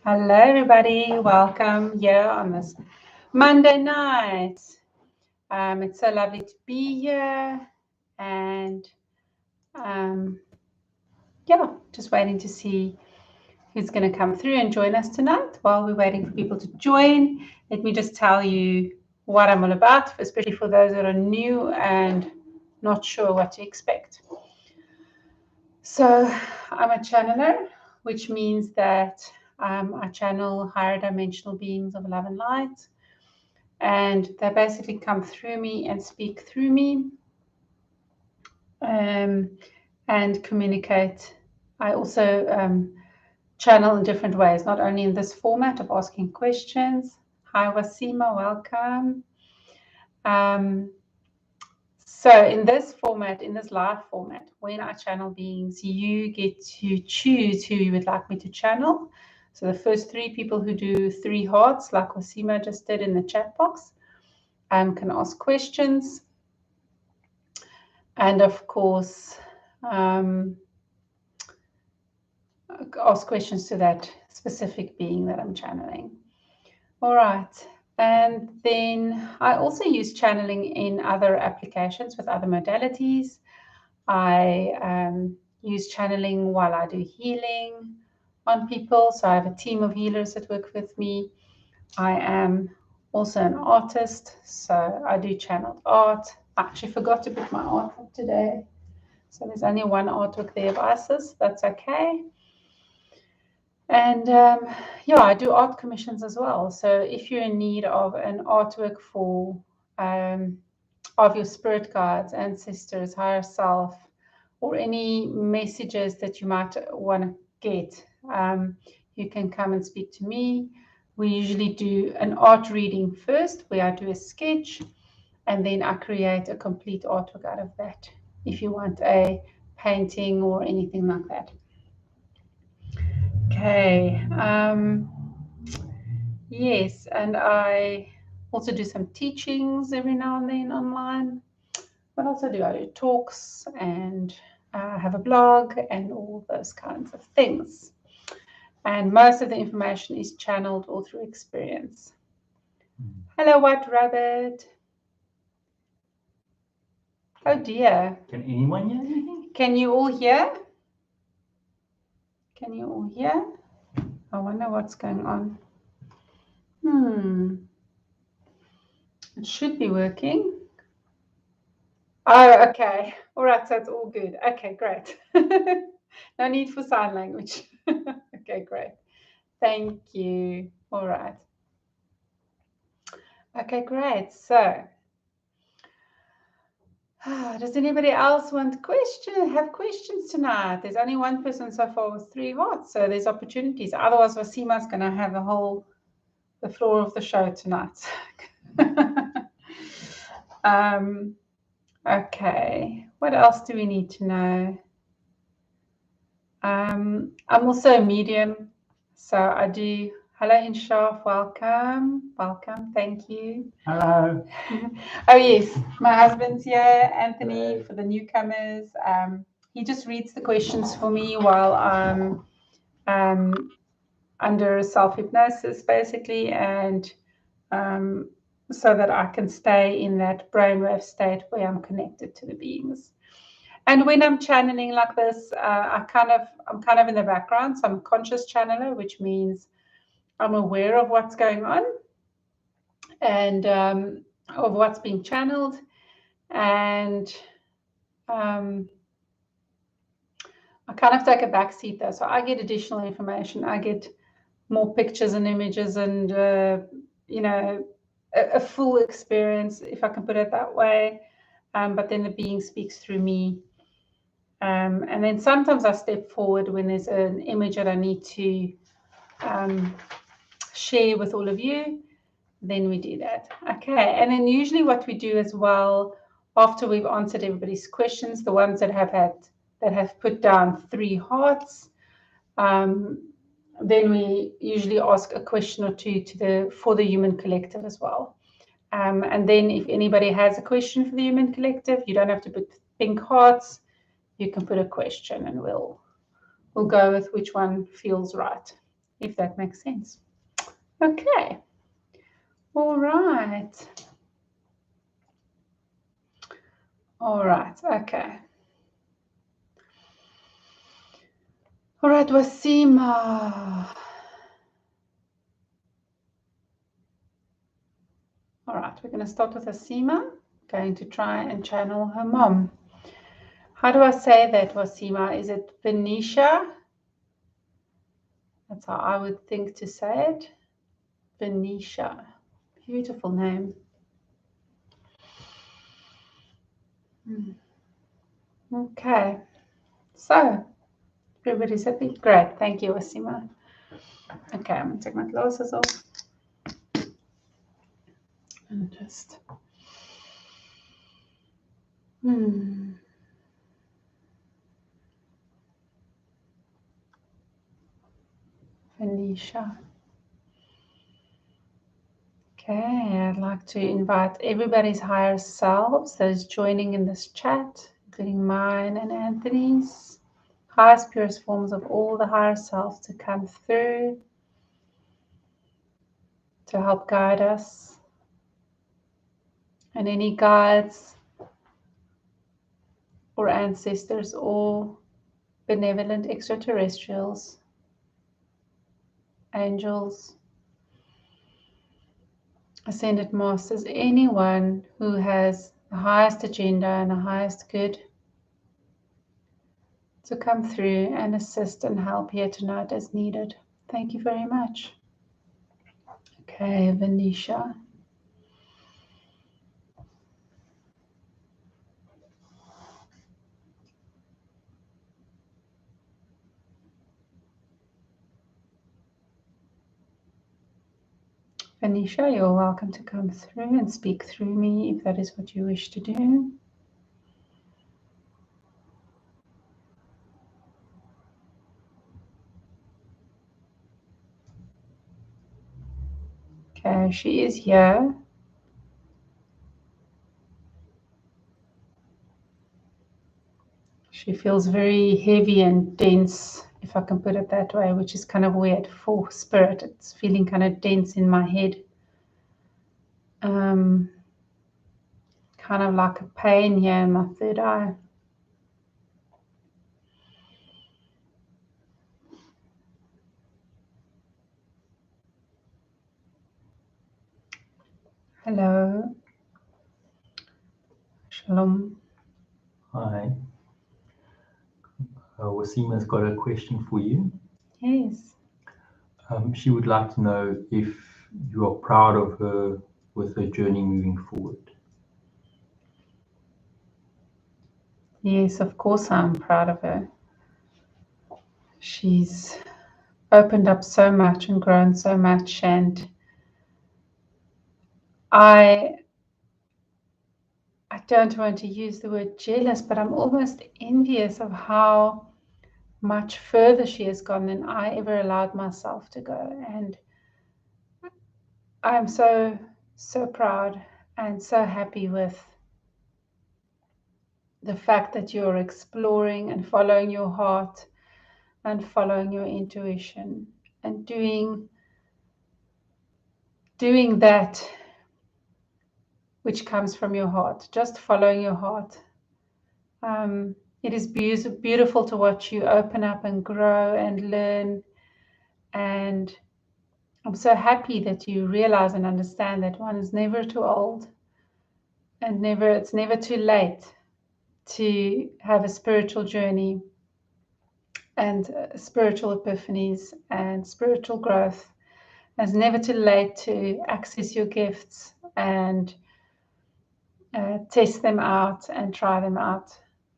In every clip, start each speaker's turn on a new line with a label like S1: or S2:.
S1: Hello, everybody. Welcome here on this Monday night. It's so lovely to be here, and just waiting to see who's going to come through and join us tonight. While we're waiting for people to join, let me just tell you what I'm all about, especially for those that are new and not sure what to expect. So I'm a channeler, which means that I channel higher dimensional beings of love and light, and they basically come through me and speak through me, and communicate. I also channel in different ways, not only in this format of asking questions. Hi Wasima, welcome. So in this format, in this live format, when I channel beings, you get to choose who you would like me to channel. So the first 3 people who do 3 hearts, like Wasima just did in the chat box, can ask questions. And of course, ask questions to that specific being that I'm channeling. All right. And then I also use channeling in other applications with other modalities. I use channeling while I do healing on people. So I have a team of healers that work with me. I am also an artist, so I do channeled art. I actually forgot to put my artwork today. So there's only one artwork there of Isis. That's okay. And I do art commissions as well. So if you're in need of an artwork for of your spirit guides, ancestors, higher self, or any messages that you might want to get, you can come and speak to me. We usually do an art reading first, where I do a sketch, and then I create a complete artwork out of that, if you want a painting or anything like that. Okay. Yes, and I also do some teachings every now and then online. What else do? I do talks and have a blog and all those kinds of things. And most of the information is channeled all through experience. Hello, White Rabbit. Oh dear.
S2: Can anyone hear anything?
S1: Can you all hear? Can you all hear? I wonder what's going on. It should be working. Oh, okay. All right, so it's all good. Okay, great. No need for sign language. Okay, great. Thank you. All right. Okay, great. So, does anybody else have questions tonight? There's only one person so far with 3 hearts, so there's opportunities. Otherwise, Wasima's going to have the floor of the show tonight. Okay, what else do we need to know? I'm also a medium, so I do. Hello, Inshaf, welcome, thank you.
S2: Hello.
S1: Oh yes, my husband's here, Anthony, for the newcomers. He just reads the questions for me while I'm under self-hypnosis, basically, and so that I can stay in that brainwave state where I'm connected to the beings. And when I'm channeling like this, I'm kind of in the background. So I'm a conscious channeler, which means I'm aware of what's going on and of what's being channeled. And I kind of take a back seat though. So I get additional information. I get more pictures and images and, a full experience, if I can put it that way. But then the being speaks through me. And then sometimes I step forward when there's an image that I need to share with all of you. Then we do that. Okay. And then usually what we do as well, after we've answered everybody's questions, the ones that have put down 3 hearts, then we usually ask a question or 2 for the human collective as well. And then if anybody has a question for the human collective, you don't have to put pink hearts. You can put a question and we'll go with which one feels right. if that makes sense. Okay. All right. All right. Okay. All right, Wasima. All right, we're going to start with Wasima. Going to try and channel her mom. How do I say that, Wasima? Is it Venetia? That's how I would think to say it. Venetia. Beautiful name. Okay. So, everybody's happy? Great. Thank you, Wasima. Okay, I'm going to take my glasses off. And just... Venetia. Okay, I'd like to invite everybody's higher selves, those joining in this chat, including mine and Anthony's, highest, purest forms of all the higher selves to come through to help guide us. And any guides or ancestors or benevolent extraterrestrials, angels, ascended masters, anyone who has the highest agenda and the highest good to come through and assist and help here tonight as needed. Thank you very much. Okay, Venetia. Venetia, you're welcome to come through and speak through me if that is what you wish to do. Okay, she is here. She feels very heavy and dense, if I can put it that way, which is kind of weird for spirit. It's feeling kind of dense in my head. Kind of like a pain here in my third eye. Hello. Shalom.
S2: Hi. Wasima's got a question for you.
S1: Yes.
S2: She would like to know if you are proud of her with her journey moving forward.
S1: Yes, of course I'm proud of her. She's opened up so much and grown so much, and I don't want to use the word jealous, but I'm almost envious of how much further she has gone than I ever allowed myself to go. And I'm so proud and so happy with the fact that you're exploring and following your heart and following your intuition and doing that which comes from your heart, just following your heart. It is beautiful to watch you open up and grow and learn. And I'm so happy that you realize and understand that one is never too old and it's never too late to have a spiritual journey and spiritual epiphanies and spiritual growth. It's never too late to access your gifts and test them out and try them out.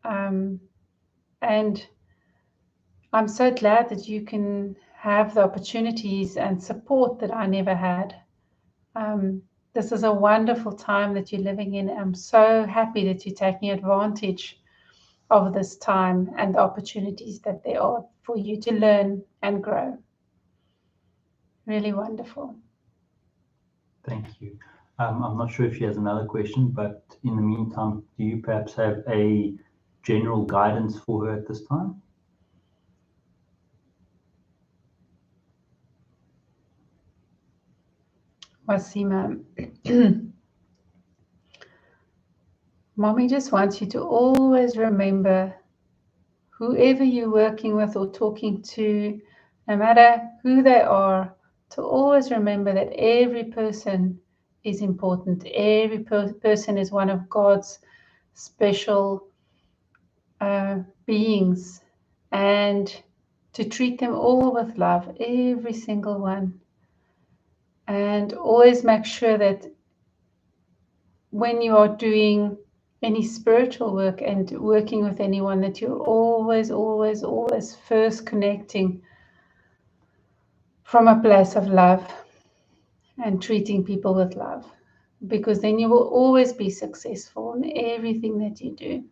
S1: And I'm so glad that you can have the opportunities and support that I never had. This is a wonderful time that you're living in. I'm so happy that you're taking advantage of this time and the opportunities that there are for you to learn and grow. Really wonderful.
S2: Thank you. I'm not sure if she has another question, but in the meantime, do you perhaps have a general guidance for her at this time?
S1: Wasima, Mommy just wants you to always remember whoever you're working with or talking to, no matter who they are, to always remember that every person is important. Every person is one of God's special beings, and to treat them all with love, every single one. And always make sure that when you are doing any spiritual work and working with anyone, that you're always, always, always first connecting from a place of love and treating people with love, because then you will always be successful in everything that you do.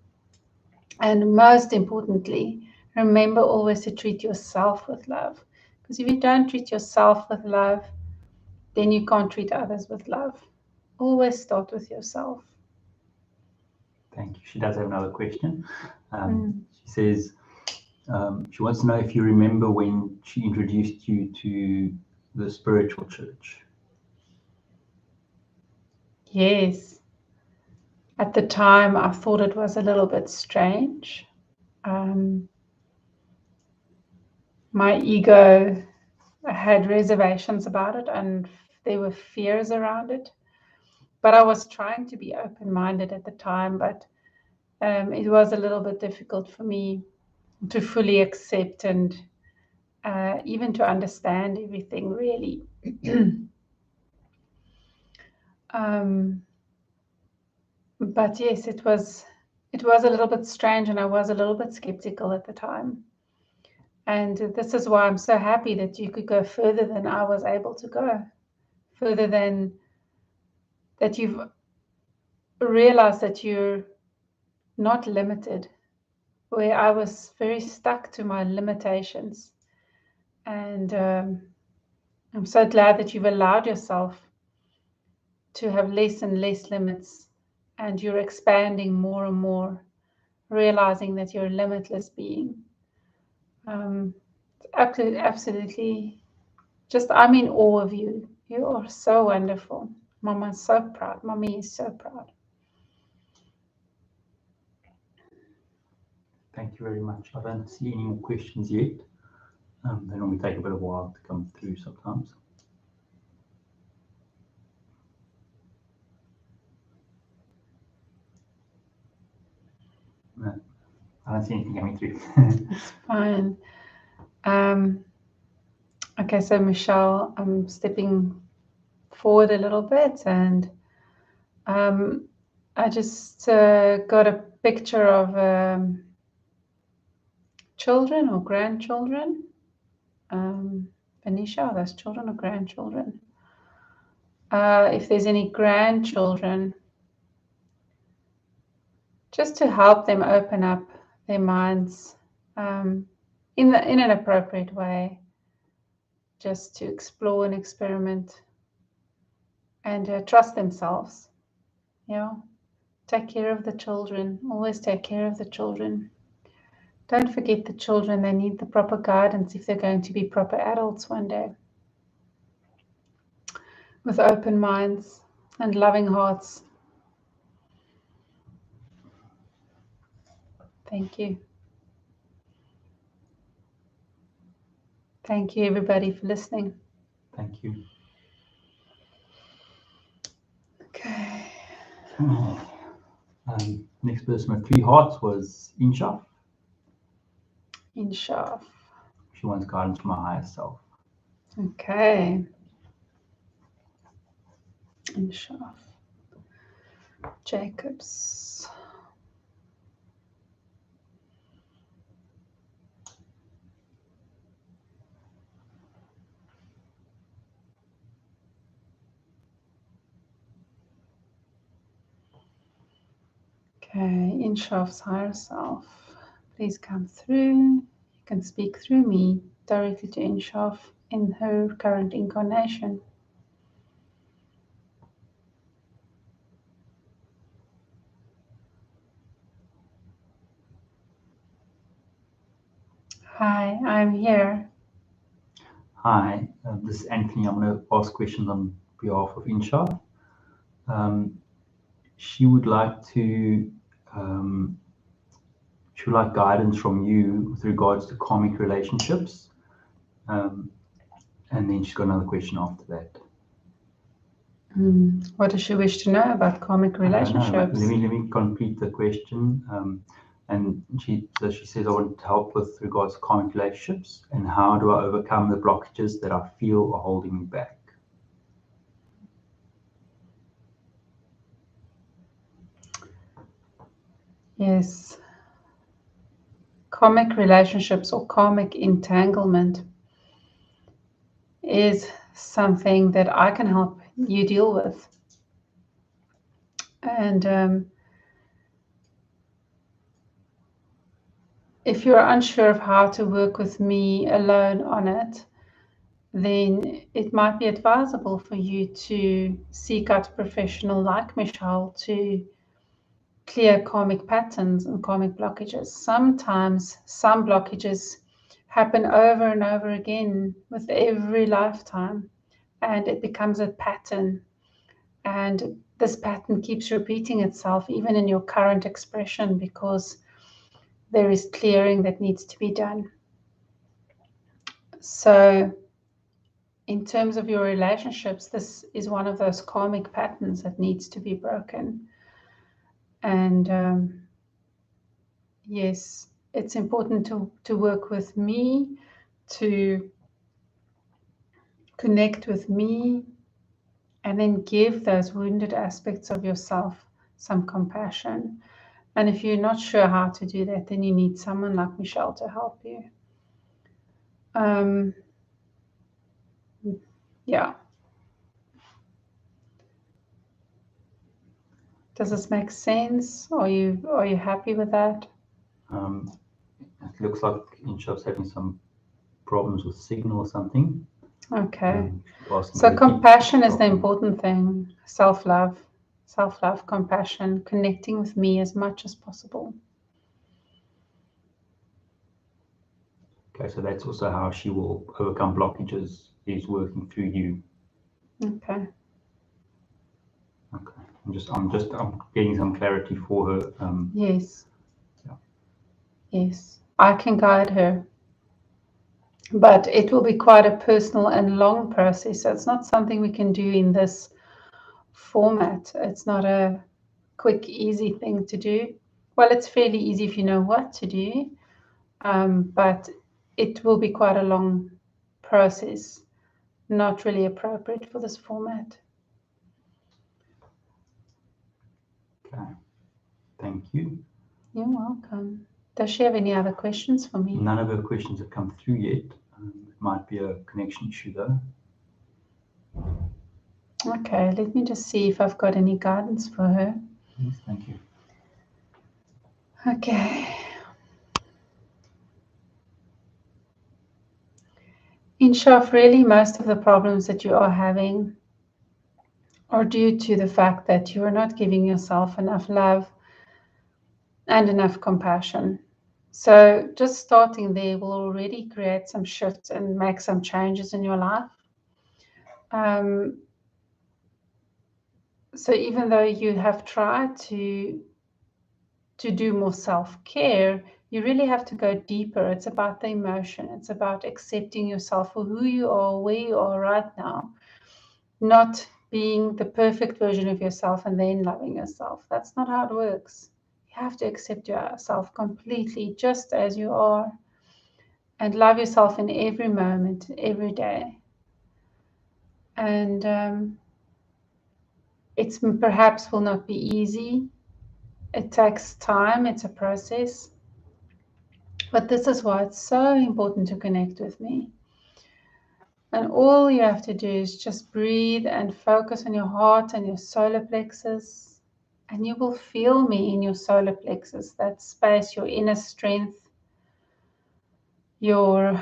S1: And most importantly, remember always to treat yourself with love, because if you don't treat yourself with love, then you can't treat others with love. Always start with yourself.
S2: Thank you. She does have another question. She says she wants to know if you remember when she introduced you to the spiritual church.
S1: Yes. At the time, I thought it was a little bit strange. My ego had reservations about it, and there were fears around it. But I was trying to be open-minded at the time, but it was a little bit difficult for me to fully accept and even to understand everything, really. But yes, it was a little bit strange, and I was a little bit skeptical at the time. And this is why I'm so happy that you could go further than I was able to go, further than that you've realized that you're not limited, where I was very stuck to my limitations. And I'm so glad that you've allowed yourself to have less and less limits, and you're expanding more and more, realizing that you're a limitless being. Absolutely, just I'm in awe of you. You are so wonderful. Mama's so proud. Mommy is so proud.
S2: Thank you very much. I don't see any more questions yet. They normally take a bit of a while to come through sometimes. No, I don't see anything coming through.
S1: It's fine. Okay, so Michelle, I'm stepping forward a little bit, and I just got a picture of children or grandchildren. Venetia, are those children or grandchildren? If there's any grandchildren, just to help them open up their minds in an appropriate way, just to explore and experiment and trust themselves. Take care of the children. Always take care of the children. Don't forget the children. They need the proper guidance if they're going to be proper adults one day, with open minds and loving hearts. Thank you. Thank you, everybody, for listening.
S2: Thank you.
S1: Okay.
S2: Next person with 3 hearts was Inshaf.
S1: Inshaf.
S2: She wants guidance from her higher self.
S1: Okay. Inshaf. Jacobs. Okay, Inshaf's higher self. Please come through. You can speak through me directly to Inshaf in her current incarnation. Hi, I'm here.
S2: Hi, this is Anthony. I'm going to ask questions on behalf of Insha. She would like guidance from you with regards to karmic relationships. And then she's got another question after that.
S1: What does she wish to know about karmic relationships?
S2: Let me complete the question. And she says, I want help with regards to karmic relationships, and how do I overcome the blockages that I feel are holding me back?
S1: Yes. Karmic relationships or karmic entanglement is something that I can help you deal with. And if you're unsure of how to work with me alone on it, then it might be advisable for you to seek out a professional like Michelle to clear karmic patterns and karmic blockages. Sometimes some blockages happen over and over again with every lifetime, and it becomes a pattern. And this pattern keeps repeating itself even in your current expression, because there is clearing that needs to be done. So in terms of your relationships, this is one of those karmic patterns that needs to be broken. And yes, it's important to work with me, to connect with me, and then give those wounded aspects of yourself some compassion. And if you're not sure how to do that, then you need someone like Michelle to help you. Yeah. Does this make sense? Are you happy with that?
S2: It looks like Insha's having some problems with signal or something.
S1: Okay. So compassion is the important thing. Self-love, compassion, connecting with me as much as possible.
S2: Okay, so that's also how she will overcome blockages, is working through you.
S1: Okay.
S2: Okay. I'm getting some clarity for her.
S1: Yes.
S2: Yeah.
S1: Yes. I can guide her. But it will be quite a personal and long process. So it's not something we can do in this format. It's not a quick, easy thing to do. Well, it's fairly easy if you know what to do, but it will be quite a long process, not really appropriate for this format.
S2: Okay. Thank you.
S1: You're welcome. Does she have any other questions for me?
S2: None of her questions have come through yet. It might be a connection issue though.
S1: Okay, let me just see if I've got any guidance for her.
S2: Yes, thank you.
S1: Okay. In short, really most of the problems that you are having are due to the fact that you are not giving yourself enough love and enough compassion. So just starting there will already create some shifts and make some changes in your life. So even though you have tried to do more self-care, you really have to go deeper. It's about the emotion. It's about accepting yourself for who you are, where you are right now, not being the perfect version of yourself and then loving yourself. That's not how it works. You have to accept yourself completely just as you are and love yourself in every moment, every day. And it's perhaps will not be easy. It takes time. It's a process. But this is why it's so important to connect with me. And all you have to do is just breathe and focus on your heart and your solar plexus. And you will feel me in your solar plexus, that space, your inner strength, your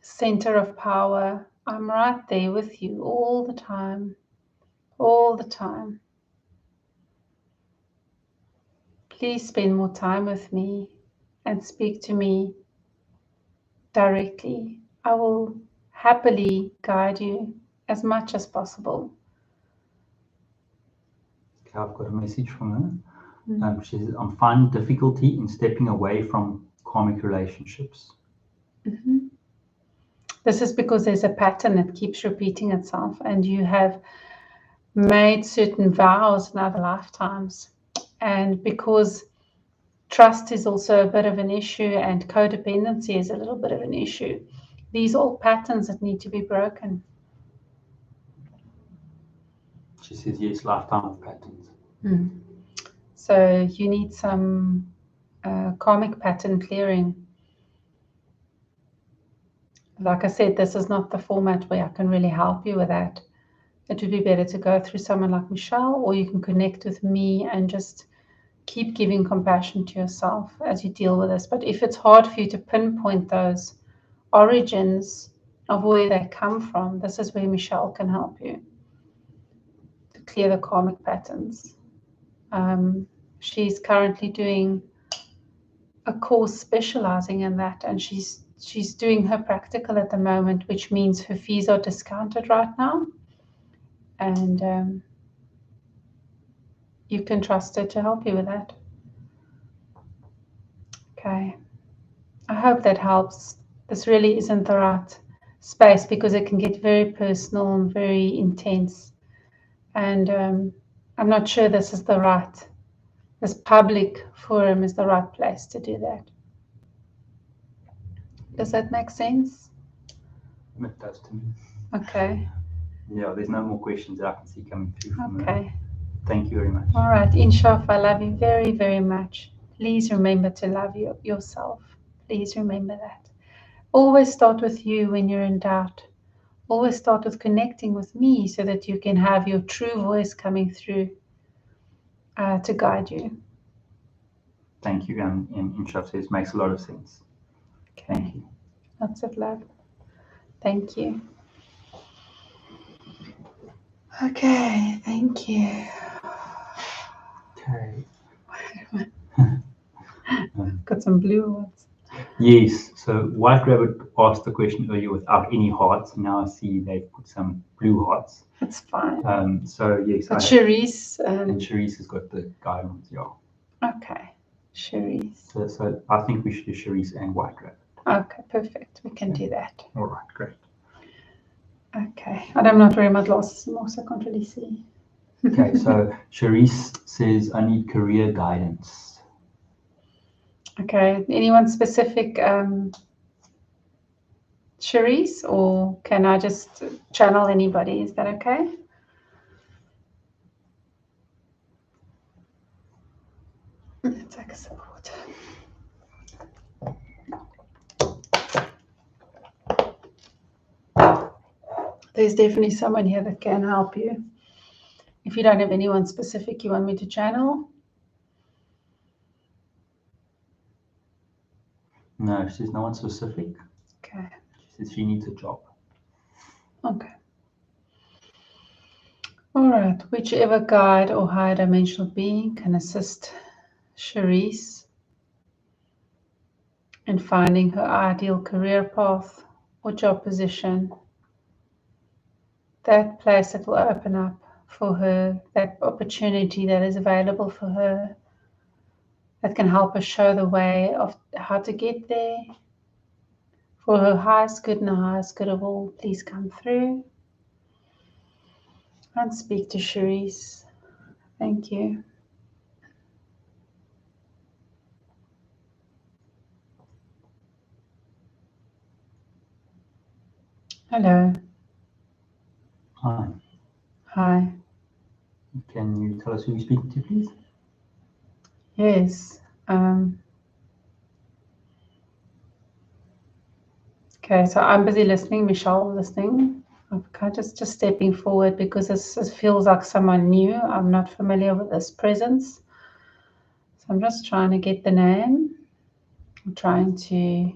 S1: center of power. I'm right there with you all the time, all the time. Please spend more time with me and speak to me directly. I will happily guide you as much as possible.
S2: Okay, I've got a message from her. She says, I'm finding difficulty in stepping away from karmic relationships.
S1: This is because there's a pattern that keeps repeating itself, and you have made certain vows in other lifetimes. And because trust is also a bit of an issue and codependency is a little bit of an issue, these are all patterns that need to be broken.
S2: She says, yes, lifetime of patterns.
S1: So you need some karmic pattern clearing. Like I said, this is not the format where I can really help you with that. It would be better to go through someone like Michelle, or you can connect with me and just keep giving compassion to yourself as you deal with this. But if it's hard for you to pinpoint those origins of where they come from, this is where Michelle can help you to clear the karmic patterns. She's currently doing a course specializing in that, and she's doing her practical at the moment, which means her fees are discounted right now, and you can trust her to help you with that. Okay, I hope that helps. This really isn't the right space because it can get very personal and very intense, and I'm not sure this public forum is the right place to do that. Does that make sense?
S2: It does to me.
S1: Okay.
S2: Yeah, there's no more questions that I can see coming through from her.
S1: Okay.
S2: Thank you very much.
S1: All right. Inshaf, I love you very, very much. Please remember to love yourself. Please remember that. Always start with you when you're in doubt. Always start with connecting with me so that you can have your true voice coming through to guide you.
S2: Thank you. And Inshaf says, makes a lot of sense.
S1: Okay.
S2: Thank you.
S1: Lots of love. Thank you. Okay, thank you.
S2: Okay.
S1: Got some blue ones.
S2: Yes. So White Rabbit asked the question earlier without any hearts. Now I see they put some blue hearts.
S1: That's fine.
S2: So yes.
S1: But Cherise.
S2: And Cherise has got the guidance, yeah.
S1: Okay. Cherise.
S2: So I think we should do Cherise and White Rabbit.
S1: Okay, perfect. We can do that.
S2: All right, great.
S1: Okay. And I'm not wearing my glasses anymore, so I can't really see.
S2: Okay, so Cherise says, I need career guidance.
S1: Okay. Anyone specific, Cherise, or can I just channel anybody? Is that okay? Let's take a sip of water. There's definitely someone here that can help you. If you don't have anyone specific you want me to channel.
S2: No, she says no one specific.
S1: Okay.
S2: She says she needs a job.
S1: Okay. All right. Whichever guide or higher dimensional being can assist Cherise in finding her ideal career path or job position, that place that will open up for her, that opportunity that is available for her, that can help her show the way of how to get there. For her highest good and the highest good of all, please come through and speak to Cherise. Thank you. Hello.
S2: Hi.
S1: Hi.
S2: Can you tell us who you're speaking to, please?
S1: Yes. Okay, so I'm busy listening. Michelle listening. I'm just stepping forward because this feels like someone new. I'm not familiar with this presence. So I'm just trying to get the name. I'm trying to,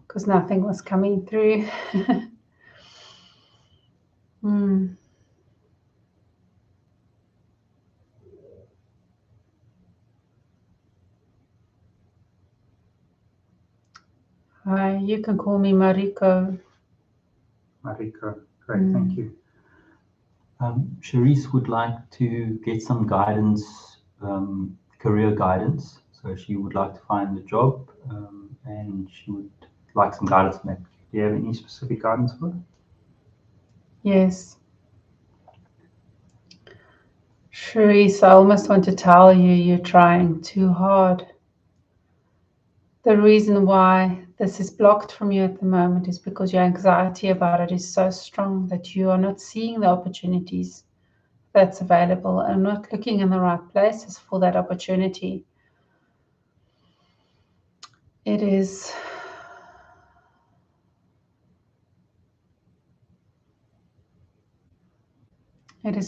S1: because nothing was coming through. Hi, you can call me Marico.
S2: Marico. Great, thank you. Charisse would like to get some guidance, career guidance. So she would like to find a job, and she would like some guidance on that. Do you have any specific guidance for her?
S1: Yes. Charisse, I almost want to tell you you're trying too hard. The reason why this is blocked from you at the moment is because your anxiety about it is so strong that you are not seeing the opportunities that's available and not looking in the right places for that opportunity. It is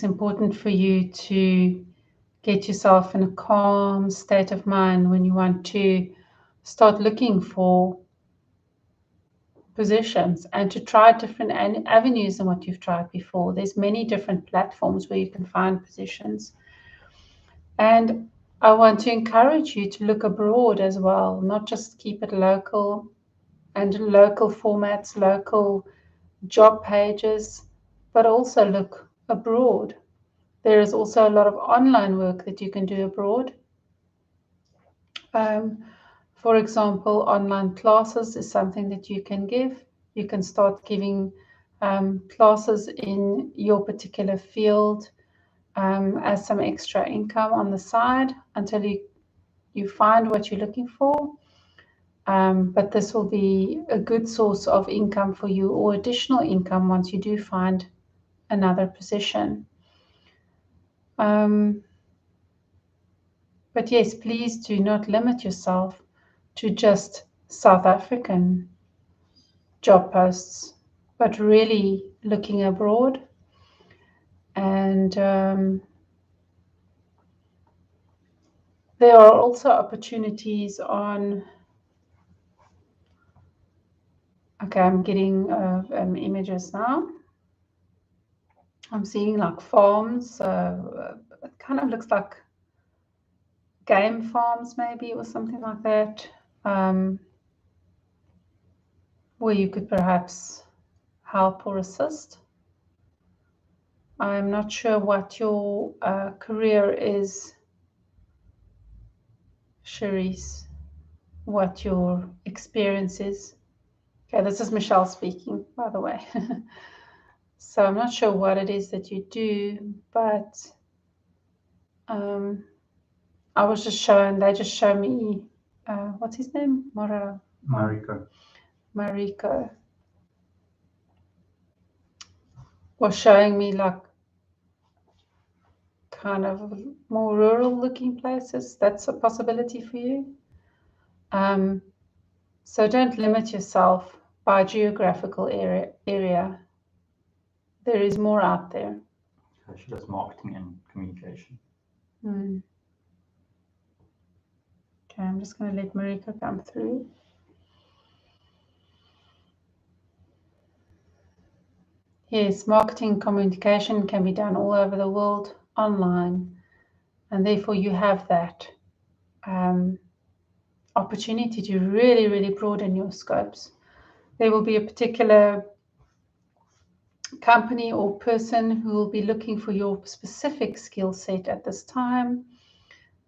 S1: important for you to get yourself in a calm state of mind when you want to start looking for positions and to try different avenues than what you've tried before. There's many different platforms where you can find positions. And I want to encourage you to look abroad as well, not just keep it local and local formats, local job pages, but also look abroad. There is also a lot of online work that you can do abroad. For example, online classes is something that you can give. You can start giving classes in your particular field as some extra income on the side until you find what you're looking for. But this will be a good source of income for you, or additional income once you do find another position. But yes, please do not limit yourself to just South African job posts, but really looking abroad. And there are also opportunities on. Okay, I'm getting images now. I'm seeing like farms. It kind of looks like game farms, maybe, or something like that, where you could perhaps help or assist. I'm not sure what your career is, Charisse, what your experience is. Okay, this is Michelle speaking, by the way. So I'm not sure what it is that you do, but I was just shown, they just show me, what's his name?
S2: Marico.
S1: Marico was showing me like kind of more rural looking places. That's a possibility for you. So don't limit yourself by geographical area. There is more out there.
S2: So she does marketing and communication.
S1: Okay, I'm just going to let Marico come through. Yes, marketing communication can be done all over the world online, and therefore you have that opportunity to really, really broaden your scopes. There will be a particular company or person who will be looking for your specific skill set at this time.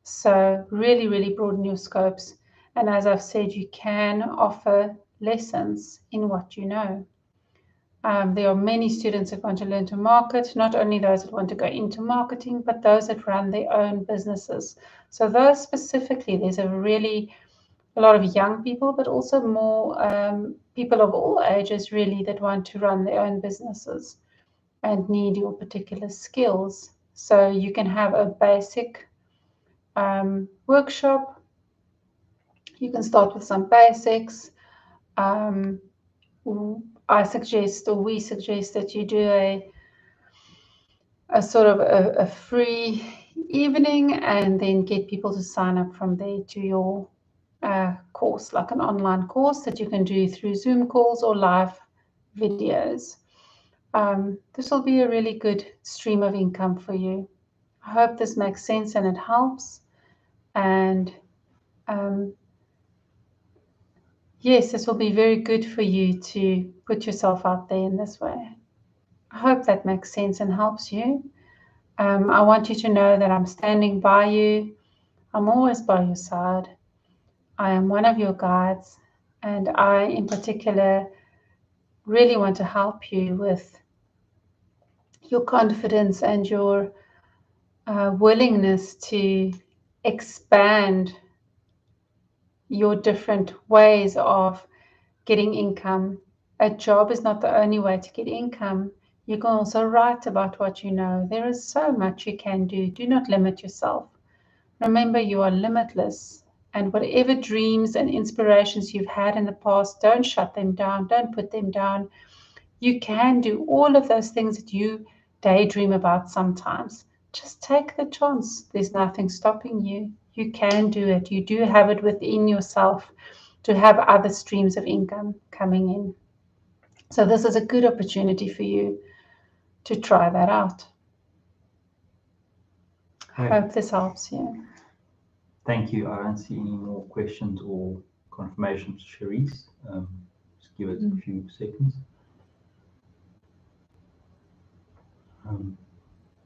S1: So really, really broaden your scopes. And as I've said, you can offer lessons in what you know. There are many students that want to learn to market, not only those that want to go into marketing, but those that run their own businesses. So those specifically, there's a lot of young people, but also more people of all ages really that want to run their own businesses and need your particular skills. So you can have a basic workshop. You can start with some basics. I suggest, or we suggest, that you do a sort of a free evening and then get people to sign up from there to your course, like an online course that you can do through Zoom calls or live videos. This will be a really good stream of income for you. I hope this makes sense and it helps. And yes, this will be very good for you to put yourself out there in this way. I hope that makes sense and helps you. I want you to know that I'm standing by you. I'm always by your side. I am one of your guides, and I, in particular, really want to help you with your confidence and your willingness to expand your different ways of getting income. A job is not the only way to get income. You can also write about what you know. There is so much you can do. Do not limit yourself. Remember, you are limitless. And whatever dreams and inspirations you've had in the past, don't shut them down. Don't put them down. You can do all of those things that you daydream about sometimes. Just take the chance. There's nothing stopping you. You can do it. You do have it within yourself to have other streams of income coming in. So this is a good opportunity for you to try that out. I hope this helps you.
S2: Thank you. I don't see any more questions or confirmations, Cherise. Just give it a few seconds.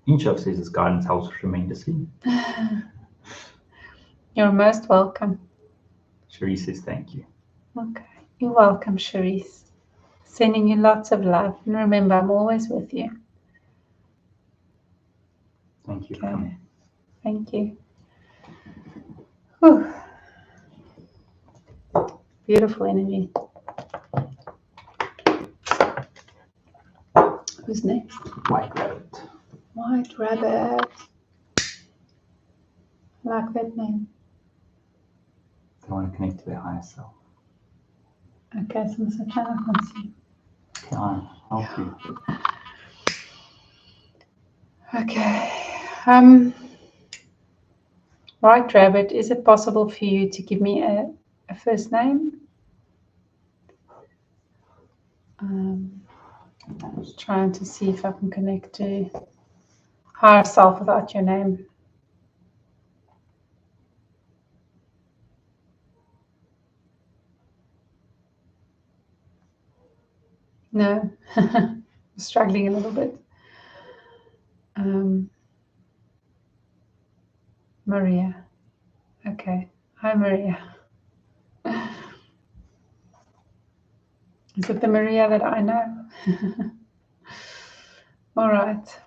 S2: Inchov says this guidance helps tremendously.
S1: You're most welcome.
S2: Cherise says thank you.
S1: Okay. You're welcome, Cherise. Sending you lots of love. And remember, I'm always with you.
S2: Thank you for coming.
S1: Thank you. Whew. Beautiful energy. Who's next?
S2: White Rabbit.
S1: White Rabbit. I like that name.
S2: They want to connect to their higher self.
S1: Okay, so I cannot see.
S2: Can I help you?
S1: Okay. White Rabbit, is it possible for you to give me a first name? I'm just trying to see if I can connect to Higher Self without your name. No, I'm struggling a little bit. Maria. Okay. Hi, Maria. Is it the Maria that I know? All right.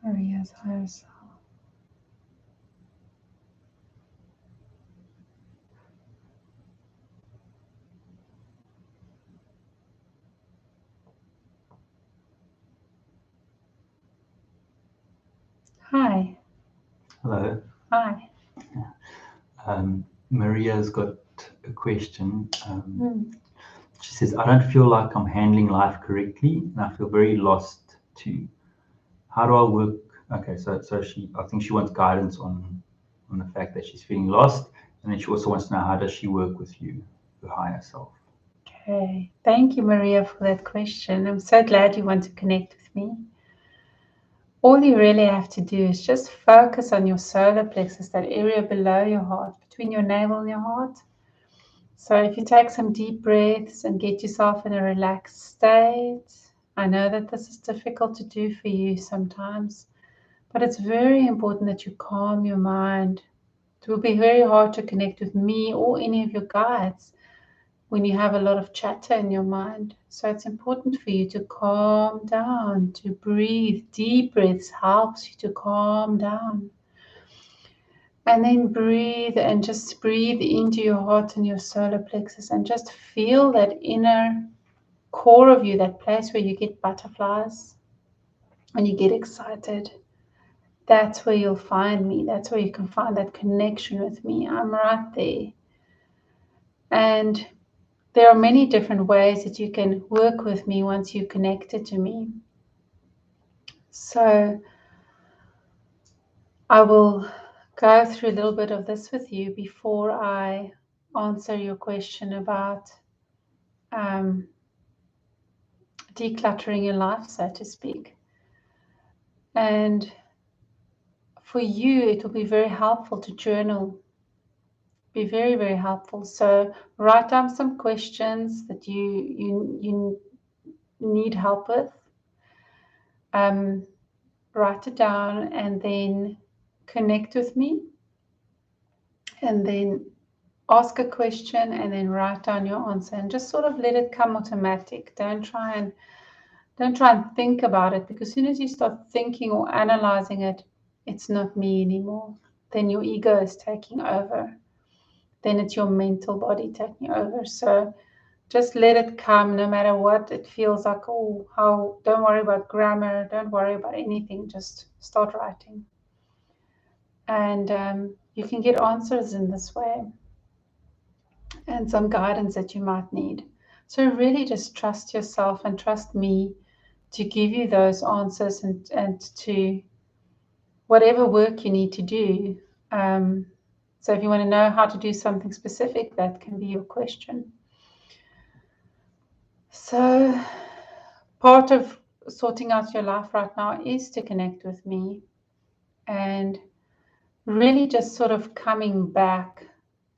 S1: Maria's higher self. Hi.
S2: Hello.
S1: Hi.
S2: Maria's got a question. She says, I don't feel like I'm handling life correctly, and I feel very lost too. How do I work? Okay, so I think she wants guidance on the fact that she's feeling lost, and then she also wants to know, how does she work with you, the higher self?
S1: Okay. Thank you, Maria, for that question. I'm so glad you want to connect with me. All you really have to do is just focus on your solar plexus, that area below your heart, between your navel and your heart. So if you take some deep breaths and get yourself in a relaxed state, I know that this is difficult to do for you sometimes, but it's very important that you calm your mind. It will be very hard to connect with me or any of your guides when you have a lot of chatter in your mind. So it's important for you to calm down, to breathe. Deep breaths helps you to calm down. And then breathe and just breathe into your heart and your solar plexus and just feel that inner core of you, that place where you get butterflies and you get excited. That's where you'll find me. That's where you can find that connection with me. I'm right there. And there are many different ways that you can work with me once you're connected to me. So I will go through a little bit of this with you before I answer your question about decluttering your life, so to speak. And for you, it will be very helpful to journal. Be very, very helpful. So write down some questions that you need help with. Write it down and then connect with me, and then ask a question and then write down your answer, and just sort of let it come automatic. Don't try and think about it, because as soon as you start thinking or analyzing it, it's not me anymore. Then your ego is taking over. Then it's your mental body taking over. So just let it come, no matter what it feels like. Oh, how, don't worry about grammar. Don't worry about anything. Just start writing. And you can get answers in this way, and some guidance that you might need. So really just trust yourself and trust me to give you those answers, and to whatever work you need to do. So if you want to know how to do something specific, that can be your question. So part of sorting out your life right now is to connect with me, and really just sort of coming back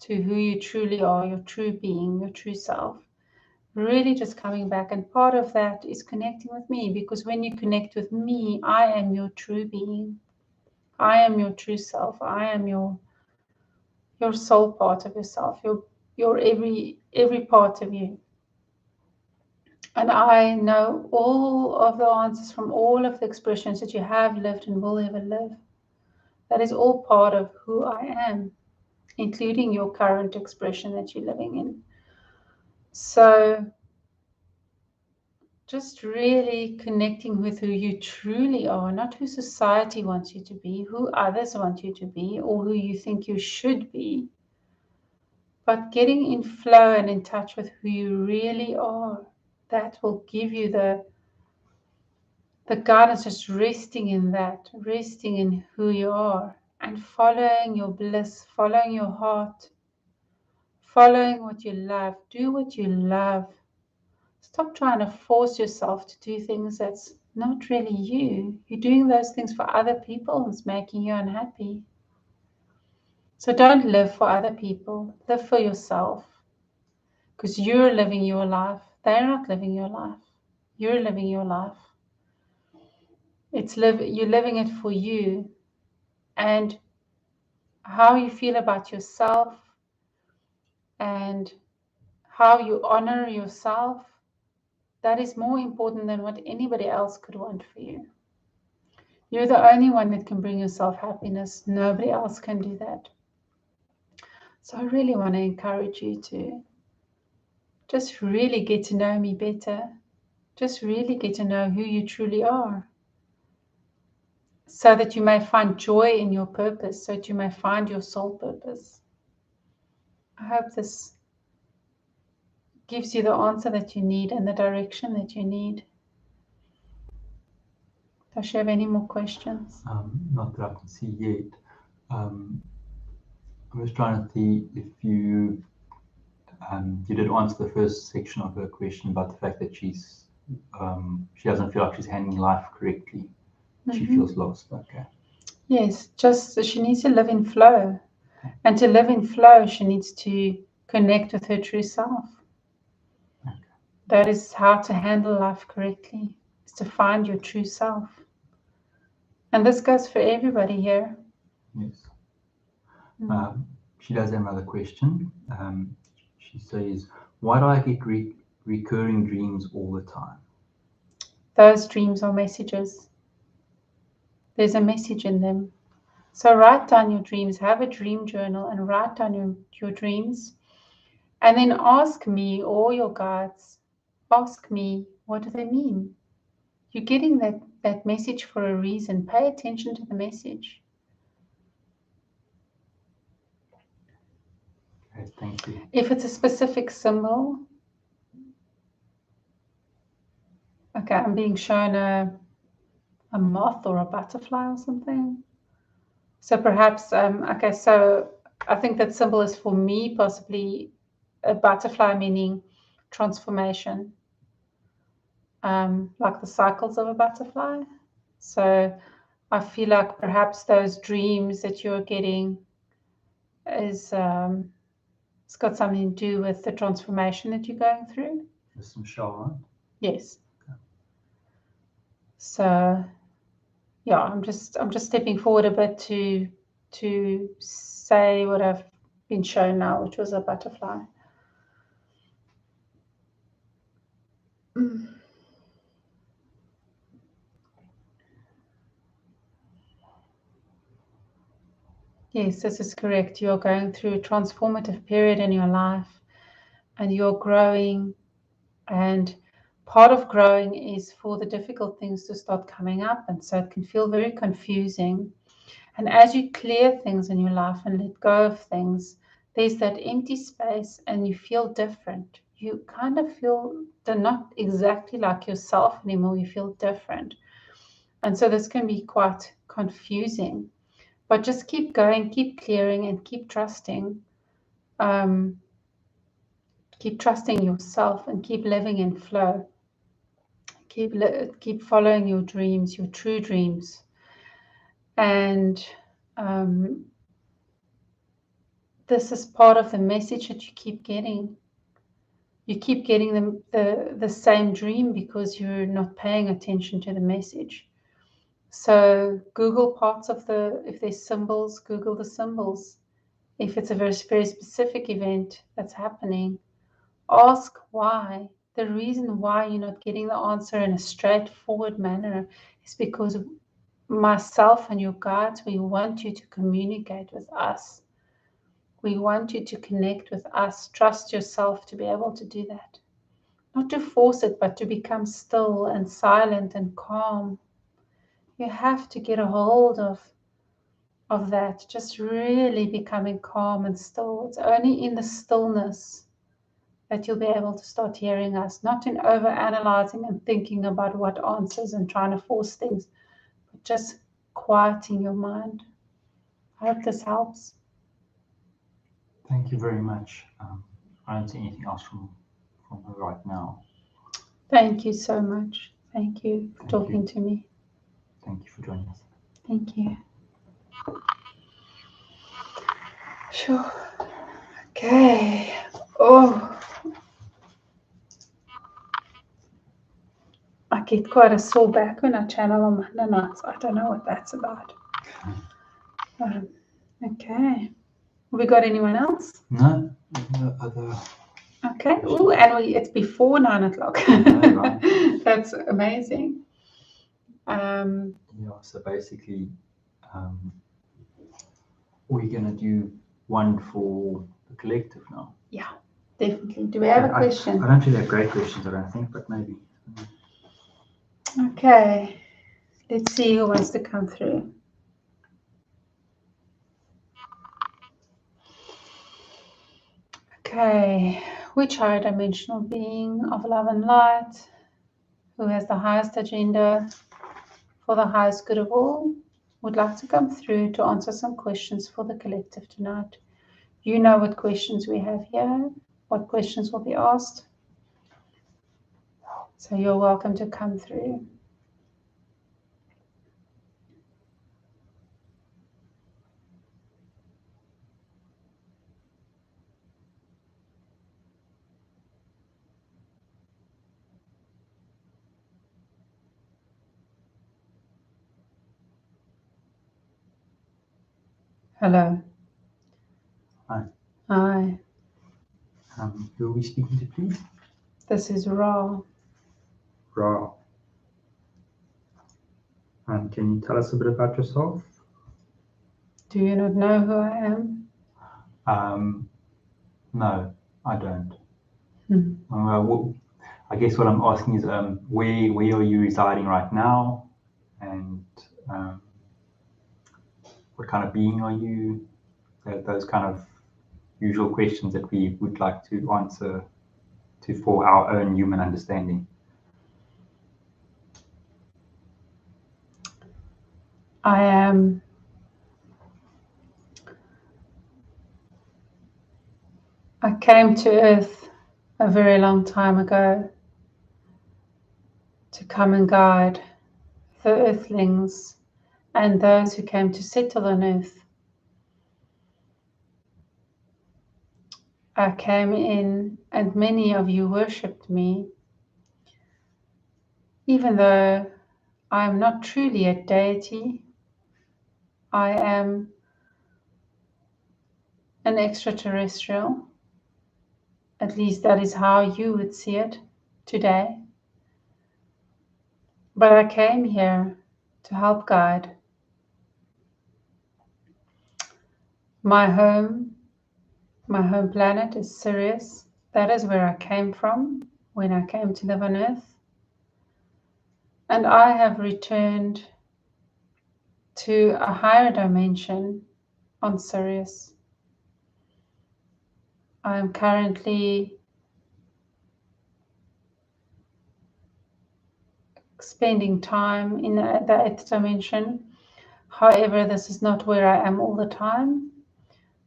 S1: to who you truly are, your true being, your true self. Really just coming back. And part of that is connecting with me, because when you connect with me, I am your true being. I am your true self. I am your soul part of yourself, your every part of you. And I know all of the answers from all of the expressions that you have lived and will ever live. That is all part of who I am, including your current expression that you're living in. So just really connecting with who you truly are, not who society wants you to be, who others want you to be, or who you think you should be, but getting in flow and in touch with who you really are. That will give you the guidance, just resting in that, resting in who you are, and following your bliss, following your heart, following what you love. Do what you love. Stop trying to force yourself to do things that's not really you. You're doing those things for other people, and it's making you unhappy. So don't live for other people. Live for yourself. Because you're living your life. They're not living your life. You're living your life. You're living it for you. And how you feel about yourself and how you honor yourself, that is more important than what anybody else could want for you. You're the only one that can bring yourself happiness. Nobody else can do that. So I really want to encourage you to just really get to know me better. Just really get to know who you truly are, so that you may find joy in your purpose, so that you may find your soul purpose. I hope this gives you the answer that you need and the direction that you need. Does she have any more questions?
S2: Not that I can see yet. I'm just trying to see if you did answer the first section of her question about the fact that she doesn't feel like she's handling life correctly. She feels lost. Okay. Yes,
S1: just she needs to live in flow. And to live in flow, she needs to connect with her true self.
S2: Okay.
S1: That is how to handle life correctly, is to find your true self. And this goes for everybody here.
S2: Yes. She does have another question. She says, why do I get recurring dreams all the time?
S1: Those dreams are messages. There's a message in them. So write down your dreams, have a dream journal, and write down your dreams. And then ask me, or your guides, ask me, what do they mean? You're getting that message for a reason. Pay attention to the message.
S2: Okay, thank you.
S1: If it's a specific symbol, okay, I'm being shown a moth or a butterfly or something. So perhaps, okay, so I think that symbol is for me possibly a butterfly, meaning transformation, like the cycles of a butterfly. So I feel like perhaps those dreams that you're getting is it's got something to do with the transformation that you're going through.
S2: This is Michelle, right?
S1: Yes. Okay. So yeah, I'm just stepping forward a bit to say what I've been shown now, which was a butterfly. Yes, this is correct. You're going through a transformative period in your life, and you're growing, and part of growing is for the difficult things to start coming up, and so it can feel very confusing. And as you clear things in your life and let go of things, there's that empty space and you feel different. You kind of feel they're not exactly like yourself anymore. You feel different. And so this can be quite confusing. But just keep going, keep clearing, and keep trusting. Keep trusting yourself and keep living in flow. Keep following your dreams, your true dreams. And this is part of the message that you keep getting. You keep getting the same dream because you're not paying attention to the message. So Google parts of if there's symbols, Google the symbols. If it's a very, very specific event that's happening, ask why. The reason why you're not getting the answer in a straightforward manner is because myself and your guides, we want you to communicate with us. We want you to connect with us. Trust yourself to be able to do that. Not to force it, but to become still and silent and calm. You have to get a hold of that, just really becoming calm and still. It's only in the stillness that you'll be able to start hearing us, not in over-analyzing and thinking about what answers and trying to force things, but just quieting your mind. I hope this helps.
S2: Thank you very much. I don't see anything else from her right now.
S1: Thank you so much. Thank you for talking to me.
S2: Thank you for joining us.
S1: Thank you. Sure. Okay. Oh, I get quite a sore back when I channel on Monday nights. I don't know what that's about. Okay. Have we got anyone else?
S2: No other.
S1: Okay. Ooh, and it's before 9 o'clock.
S2: Right.
S1: That's amazing.
S2: So basically, we're going to do one for the collective now.
S1: Yeah, definitely. Do we have a question?
S2: I don't really have great questions, I don't think, but maybe.
S1: Okay. Let's see who wants to come through. Okay. Which higher dimensional being of love and light, who has the highest agenda for the highest good of all, would like to come through to answer some questions for the collective tonight? You know what questions we have here, what questions will be asked. So you're welcome to come through. Hello.
S2: Hi.
S1: Hi.
S2: Who are we speaking to, please?
S1: This is Ra.
S2: Ra. Can you tell us a bit about yourself?
S1: Do you not know who I am?
S2: No, I don't. I guess what I'm asking is, where are you residing right now, and what kind of being are you? Those kind of usual questions that we would like to answer for our own human understanding.
S1: I came to Earth a very long time ago to come and guide the Earthlings and those who came to settle on earth. I came in, and many of you worshipped me, even though I am not truly a deity. I am an extraterrestrial. At least that is how you would see it today. But I came here to help guide. My home planet is Sirius. That is where I came from when I came to live on Earth. And I have returned to a higher dimension on Sirius. I am currently spending time in the 8th dimension. However, this is not where I am all the time.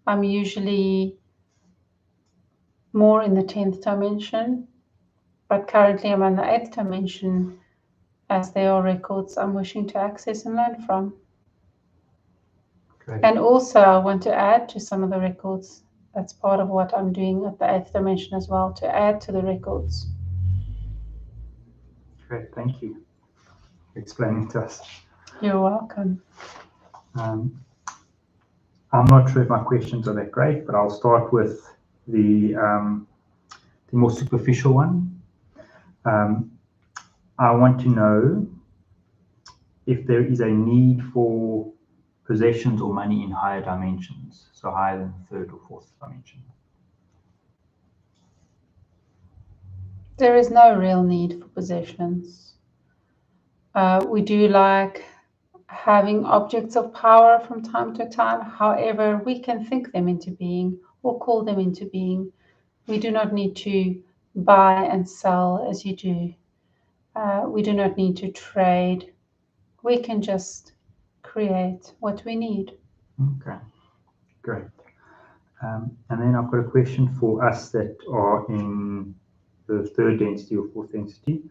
S1: I'm usually more in the 10th dimension, but currently I'm in the 8th dimension, as there are records I'm wishing to access and learn from.
S2: Great.
S1: And also I want to add to some of the records. That's part of what I'm doing at the 8th dimension as well, to add to the records.
S2: Great, thank you for explaining to us.
S1: You're welcome.
S2: I'm not sure if my questions are that great, but I'll start with the more superficial one. I want to know if there is a need for possessions or money in higher dimensions, so higher than the 3rd or 4th dimension.
S1: There is no real need for possessions. We do like having objects of power from time to time. However, we can think them into being or call them into being. We do not need to buy and sell as you do. We do not need to trade. We can just create what we need.
S2: Okay, great. And then I've got a question for us that are in the 3rd density or 4th density.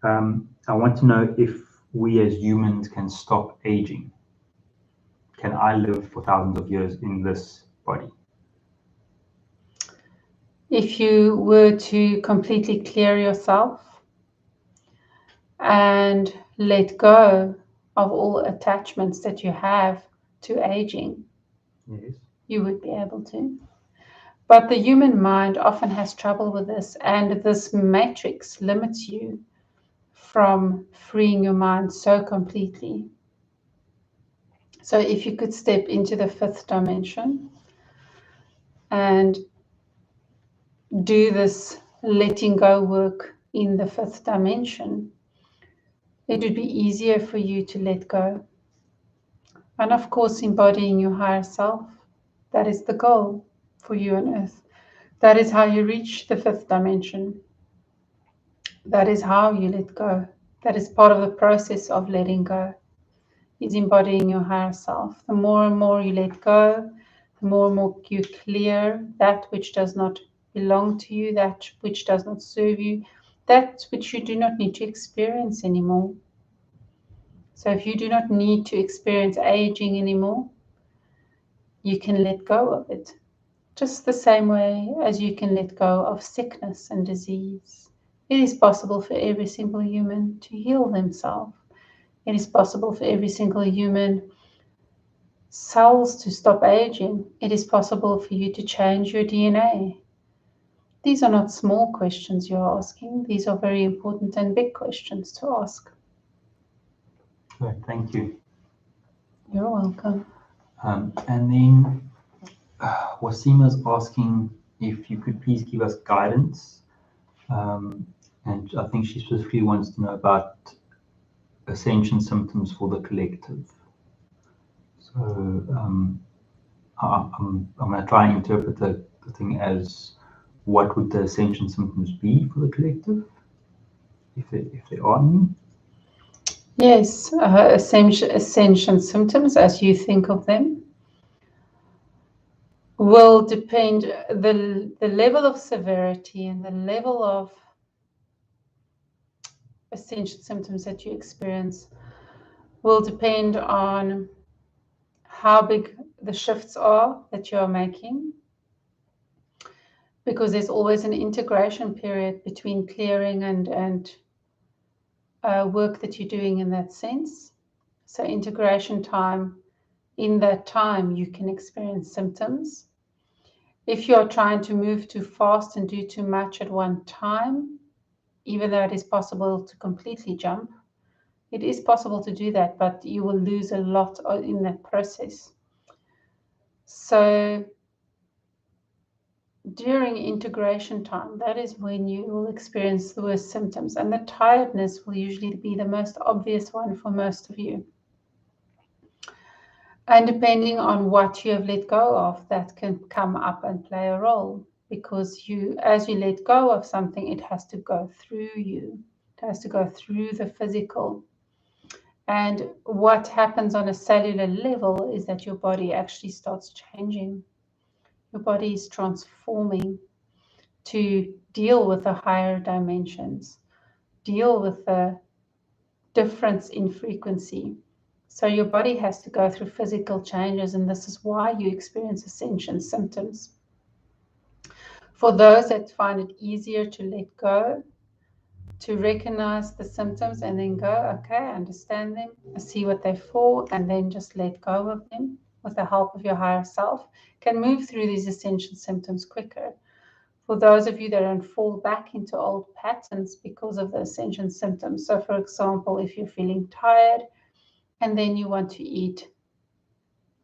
S2: I want to know if we as humans can stop aging. Can I live for thousands of years in this body?
S1: If you were to completely clear yourself and let go of all attachments that you have to aging,
S2: Yes.
S1: you would be able to. But the human mind often has trouble with this, and this matrix limits you from freeing your mind so completely. So if you could step into the 5th dimension and do this letting go work in the 5th dimension, it would be easier for you to let go. And of course, embodying your higher self, that is the goal for you on Earth. That is how you reach the 5th dimension. That is how you let go. That is part of the process of letting go, is embodying your higher self. The more and more you let go, the more and more you clear that which does not belong to you, that which does not serve you, that which you do not need to experience anymore. So if you do not need to experience aging anymore, you can let go of it. Just the same way as you can let go of sickness and disease. It is possible for every single human to heal themselves. It is possible for every single human cells to stop aging. It is possible for you to change your DNA. These are not small questions you're asking. These are very important and big questions to ask.
S2: Good, thank you.
S1: You're welcome.
S2: And then Wasima's asking if you could please give us guidance. And I think she specifically wants to know about Ascension symptoms for the collective. So I'm going to try and interpret the thing as what would the Ascension symptoms be for the collective, if there are any?
S1: Yes, ascension symptoms, as you think of them, will depend, the level of severity and the level of ascension symptoms that you experience will depend on how big the shifts are that you are making, because there's always an integration period between clearing and work that you're doing in that sense. So integration time, in that time you can experience symptoms. If you're trying to move too fast and do too much at one time, even though it is possible to completely jump, it is possible to do that, but you will lose a lot in that process. So during integration time, that is when you will experience the worst symptoms, and the tiredness will usually be the most obvious one for most of you. And depending on what you have let go of, that can come up and play a role, because as you let go of something, it has to go through you. It has to go through the physical. And what happens on a cellular level is that your body actually starts changing. Your body is transforming to deal with the higher dimensions, deal with the difference in frequency. So your body has to go through physical changes, and this is why you experience Ascension symptoms. For those that find it easier to let go, to recognize the symptoms and then go, okay, I understand them, I see what they're for, and then just let go of them with the help of your higher self, can move through these Ascension symptoms quicker. For those of you that don't fall back into old patterns because of the Ascension symptoms. So for example, if you're feeling tired and then you want to eat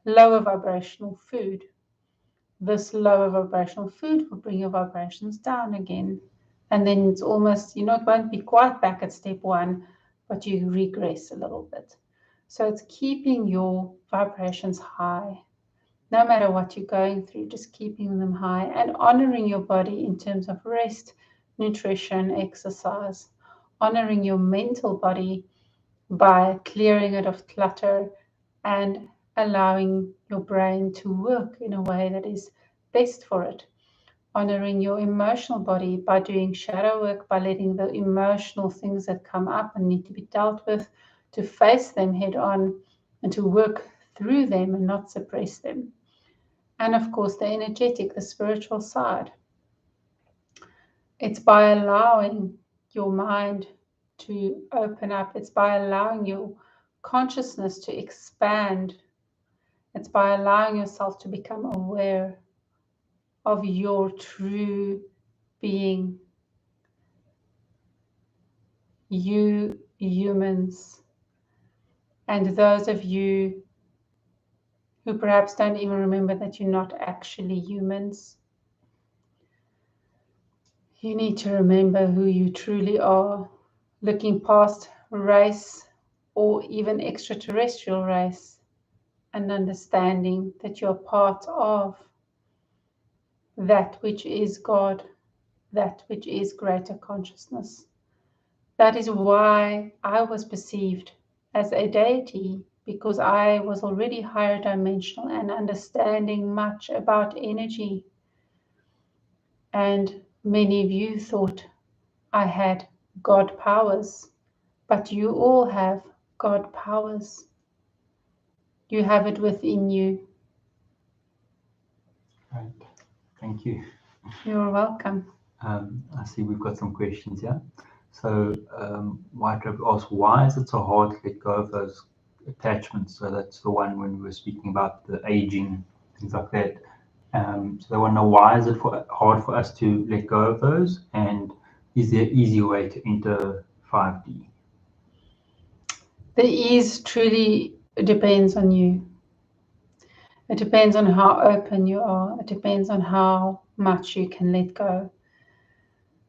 S1: lower vibrational food, this lower vibrational food will bring your vibrations down again. And then it's almost, it won't be quite back at step one, but you regress a little bit. So it's keeping your vibrations high. No matter what you're going through, just keeping them high and honoring your body in terms of rest, nutrition, exercise, honoring your mental body by clearing it of clutter and allowing your brain to work in a way that is best for it. Honoring your emotional body by doing shadow work, by letting the emotional things that come up and need to be dealt with, to face them head on and to work through them and not suppress them. And of course, the energetic, the spiritual side. It's by allowing your mind to open up. It's by allowing your consciousness to expand. It's by allowing yourself to become aware of your true being. You humans, and those of you who perhaps don't even remember that you're not actually humans, you need to remember who you truly are, looking past race or even extraterrestrial race, and understanding that you're part of that which is God, that which is greater consciousness. That is why I was perceived as a deity, because I was already higher dimensional and understanding much about energy. And many of you thought I had God powers, but you all have God powers. You have it within you.
S2: Right. Thank you.
S1: You're welcome.
S2: I see we've got some questions here. So White Rabbit asks, why is it so hard to let go of those attachments? So that's the one when we were speaking about the aging, things like that. So they want to know, why is it hard for us to let go of those? And is there an easy way to enter 5D?
S1: The ease truly depends on you. It depends on how open you are. It depends on how much you can let go.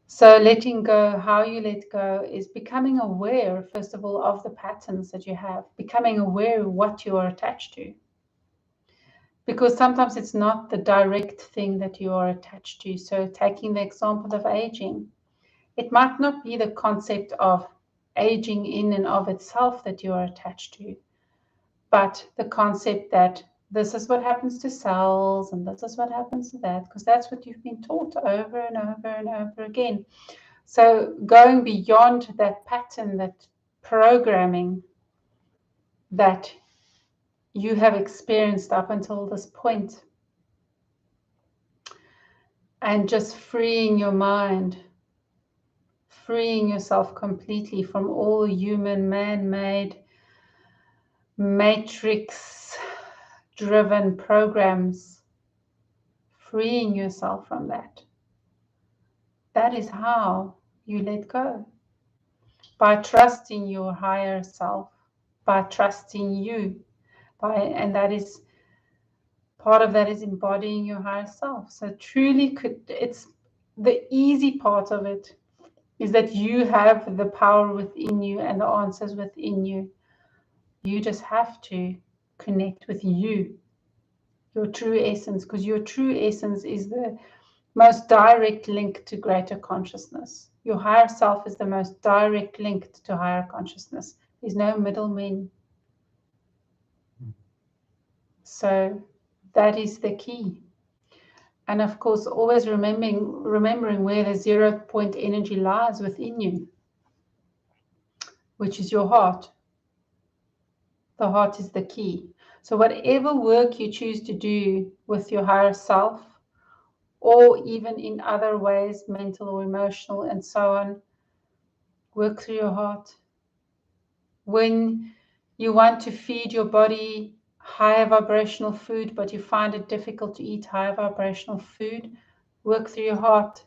S1: So letting go, how you let go, is becoming aware, first of all, of the patterns that you have, becoming aware of what you are attached to. Because sometimes it's not the direct thing that you are attached to. So taking the example of aging, it might not be the concept of aging in and of itself that you are attached to, but the concept that this is what happens to cells and this is what happens to that, because that's what you've been taught over and over and over again. So going beyond that pattern, that programming, that you have experienced up until this point, and just freeing your mind, freeing yourself completely from all human, man-made, matrix-driven programs, freeing yourself from that. That is how you let go. By trusting your higher self, by trusting you, and that is part of that is embodying your higher self. So truly, it's the easy part of it is that you have the power within you and the answers within you. You just have to connect with you, your true essence, because your true essence is the most direct link to greater consciousness. Your higher self is the most direct link to higher consciousness. There's no middlemen. So that is the key. And of course, always remembering where the 0 point energy lies within you, which is your heart. The heart is the key. So whatever work you choose to do with your higher self, or even in other ways, mental or emotional and so on, work through your heart. When you want to feed your body higher vibrational food, but you find it difficult to eat higher vibrational food, work through your heart.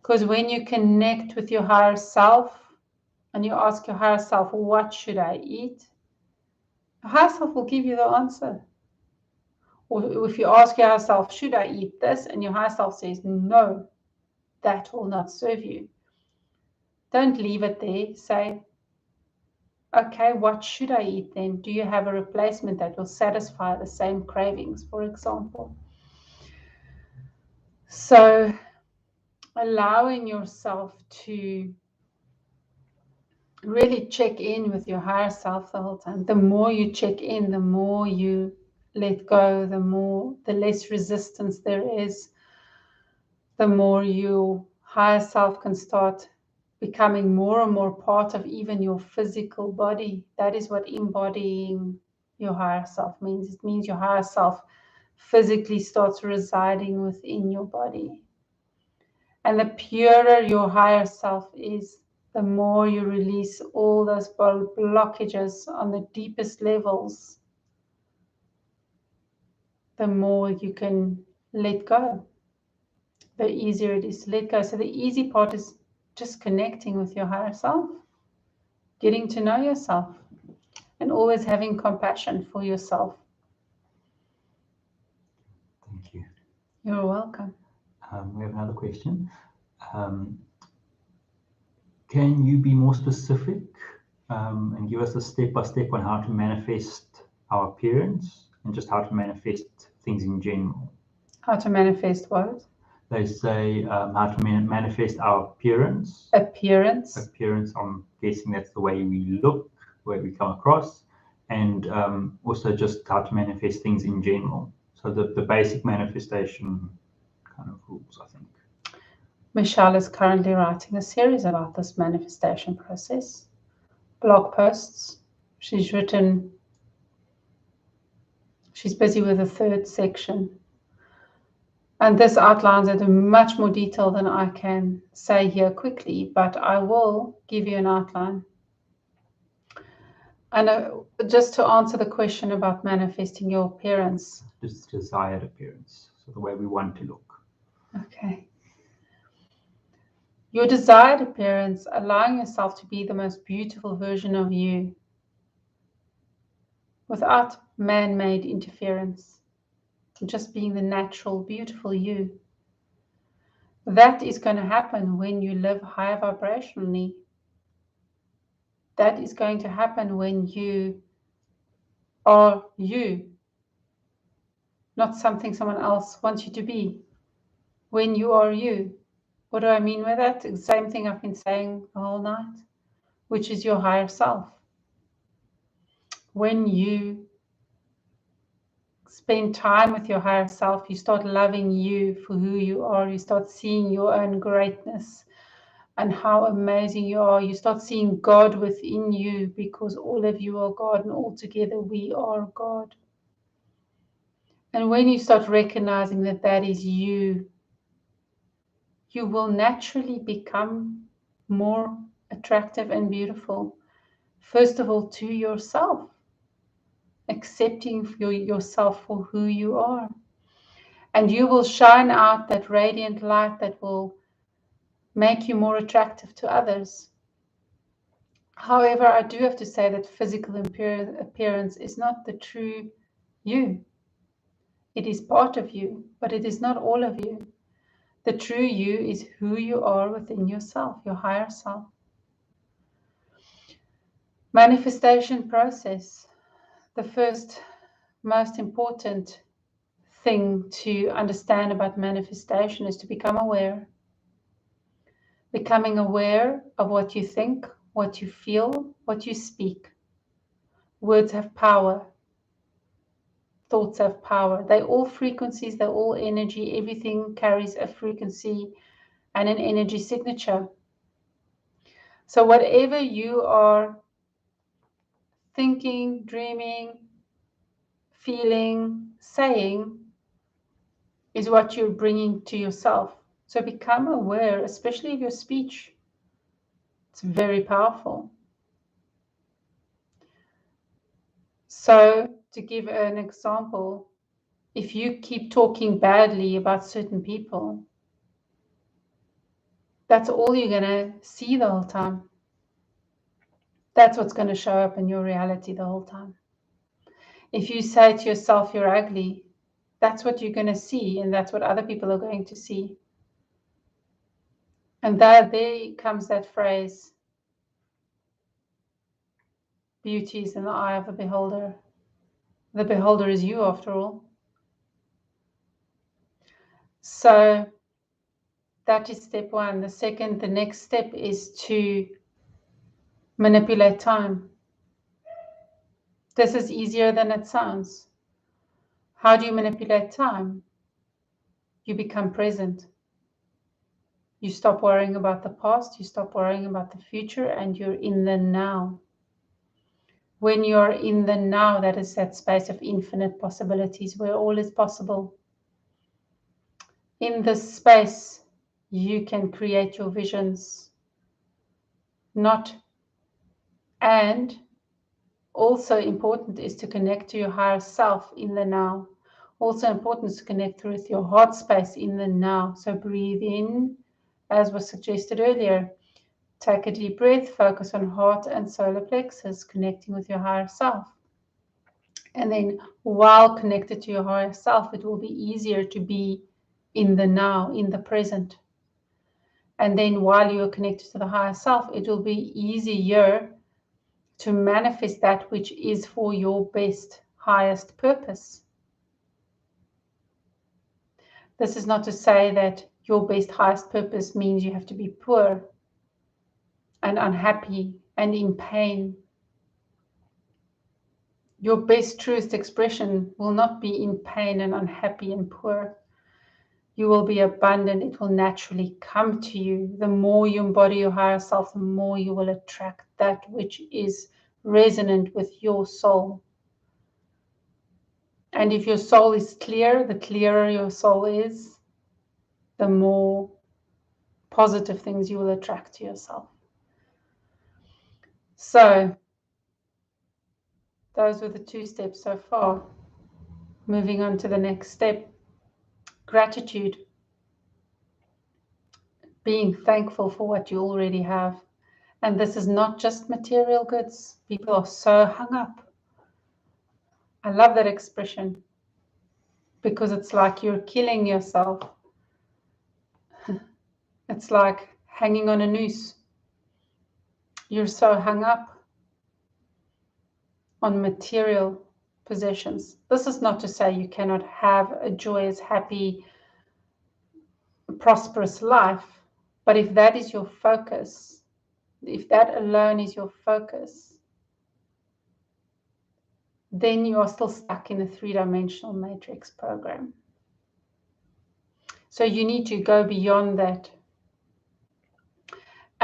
S1: Because when you connect with your higher self and you ask your higher self, what should I eat? Your higher self will give you the answer. Or if you ask your higher self, should I eat this? And your higher self says, no, that will not serve you. Don't leave it there. Say, okay, what should I eat then? Do you have a replacement that will satisfy the same cravings, for example? So allowing yourself to really check in with your higher self the whole time. The more you check in, the more you let go, the less resistance there is, the more your higher self can start becoming more and more part of even your physical body. That is what embodying your higher self means. It means your higher self physically starts residing within your body. And the purer your higher self is, the more you release all those blockages on the deepest levels, the more you can let go. The easier it is to let go. So the easy part is just connecting with your higher self, getting to know yourself, and always having compassion for yourself.
S2: Thank you.
S1: You're welcome.
S2: We have another question. Can you be more specific and give us a step-by-step on how to manifest our appearance and just how to manifest things in general?
S1: How to manifest what?
S2: They say how to manifest our appearance.
S1: Appearance.
S2: Appearance, I'm guessing that's the way we look, the way we come across, and also just how to manifest things in general. So the basic manifestation kind of rules, I think.
S1: Michelle is currently writing a series about this manifestation process. Blog posts. She's busy with the 3rd section. And this outlines it in much more detail than I can say here quickly, but I will give you an outline. And just to answer the question about manifesting your appearance.
S2: Just desired appearance, so the way we want to look.
S1: Okay. Your desired appearance, allowing yourself to be the most beautiful version of you without man-made interference, just being the natural, beautiful you. That is going to happen when you live higher vibrationally. That is going to happen when you are you, not something someone else wants you to be. When you are you. What do I mean by that? The same thing I've been saying the whole night, which is your higher self. When you spend time with your higher self, you start loving you for who you are. You start seeing your own greatness, and how amazing you are. You start seeing God within you, because all of you are God, and all together we are God. And when you start recognizing that that is you, you will naturally become more attractive and beautiful. First of all, to yourself, accepting yourself for who you are. And you will shine out that radiant light that will make you more attractive to others. However, I do have to say that physical appearance is not the true you. It is part of you, but it is not all of you. The true you is who you are within yourself, your higher self. Manifestation process. The first most important thing to understand about manifestation is to become aware. Becoming aware of what you think, what you feel, what you speak. Words have power. Thoughts have power. They're all frequencies, they're all energy. Everything carries a frequency and an energy signature. So whatever you are thinking, dreaming, feeling, saying is what you're bringing to yourself. So become aware, especially of your speech. It's very powerful. So to give an example, if you keep talking badly about certain people, that's all you're going to see the whole time. That's what's going to show up in your reality the whole time. If you say to yourself you're ugly, that's what you're going to see, and that's what other people are going to see. And there comes that phrase, beauty is in the eye of the beholder. The beholder is you, after all. So that is step one. The next step is to manipulate time. This is easier than it sounds. How do you manipulate time? You become present. You stop worrying about the past, you stop worrying about the future, and you're in the now. When you're in the now, that is that space of infinite possibilities where all is possible. In this space, you can create your visions. And also important is to connect to your higher self in the now. Also important is to connect with your heart space in the now. So breathe in, as was suggested earlier. Take a deep breath, focus on heart and solar plexus, connecting with your higher self. And then while connected to your higher self, it will be easier to be in the now, in the present. And then while you are connected to the higher self, it will be easier to manifest that which is for your best, highest purpose. This is not to say that your best, highest purpose means you have to be poor and unhappy and in pain. Your best, truest expression will not be in pain and unhappy and poor. You will be abundant. It will naturally come to you. The more you embody your higher self, the more you will attract that which is resonant with your soul. And if your soul is clear, the clearer your soul is, the more positive things you will attract to yourself. So, those were the 2 steps so far. Moving on to the next step, gratitude. Being thankful for what you already have. And this is not just material goods. People are so hung up. I love that expression because it's like you're killing yourself. It's like hanging on a noose. You're so hung up on material possessions. This is not to say you cannot have a joyous, happy, prosperous life, but if that is your focus, if that alone is your focus, then you are still stuck in a 3-dimensional matrix program. So you need to go beyond that.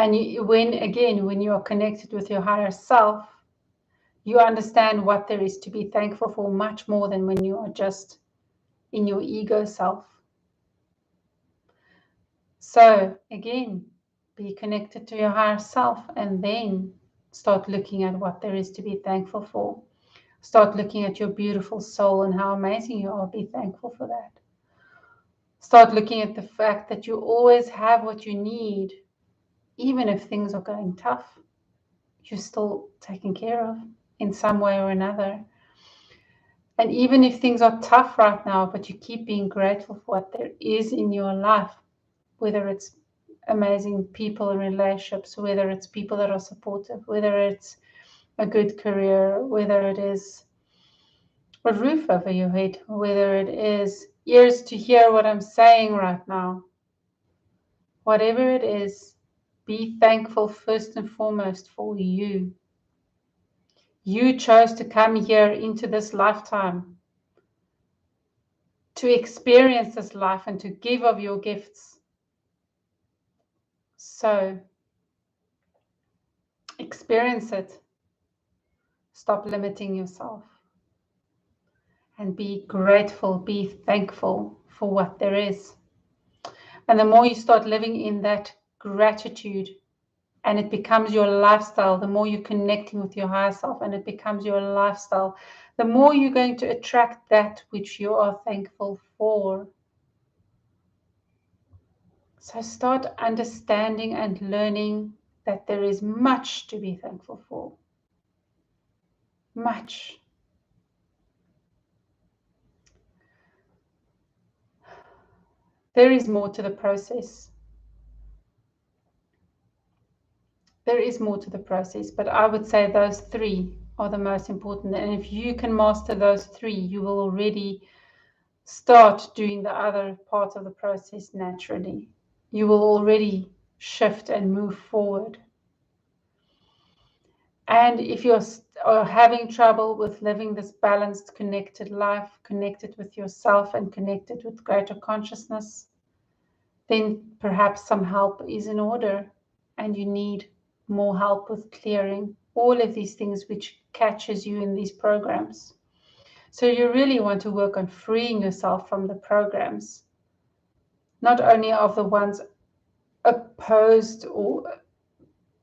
S1: And when you are connected with your higher self, you understand what there is to be thankful for much more than when you are just in your ego self. So again, be connected to your higher self and then start looking at what there is to be thankful for. Start looking at your beautiful soul and how amazing you are. Be thankful for that. Start looking at the fact that you always have what you need, even if things are going tough. You're still taken care of in some way or another. And even if things are tough right now, but you keep being grateful for what there is in your life, whether it's amazing people and relationships, whether it's people that are supportive, whether it's a good career, whether it is a roof over your head, whether it is ears to hear what I'm saying right now. Whatever it is, be thankful first and foremost for you. You chose to come here into this lifetime, to experience this life and to give of your gifts. So, experience it. Stop limiting yourself. And be grateful, be thankful for what there is. And the more you start living in that gratitude and it becomes your lifestyle, the more you're connecting with your higher self and it becomes your lifestyle, the more you're going to attract that which you are thankful for. So start understanding and learning that there is much to be thankful for. Much. There is more to the process. There is more to the process, but I would say those three are the most important. And if you can master those three, you will already start doing the other parts of the process naturally. You will already shift and move forward. And if you're having trouble with living this balanced, connected life, connected with yourself and connected with greater consciousness, then perhaps some help is in order and you need more help with clearing all of these things which catches you in these programs. So you really want to work on freeing yourself from the programs, not only of the ones opposed or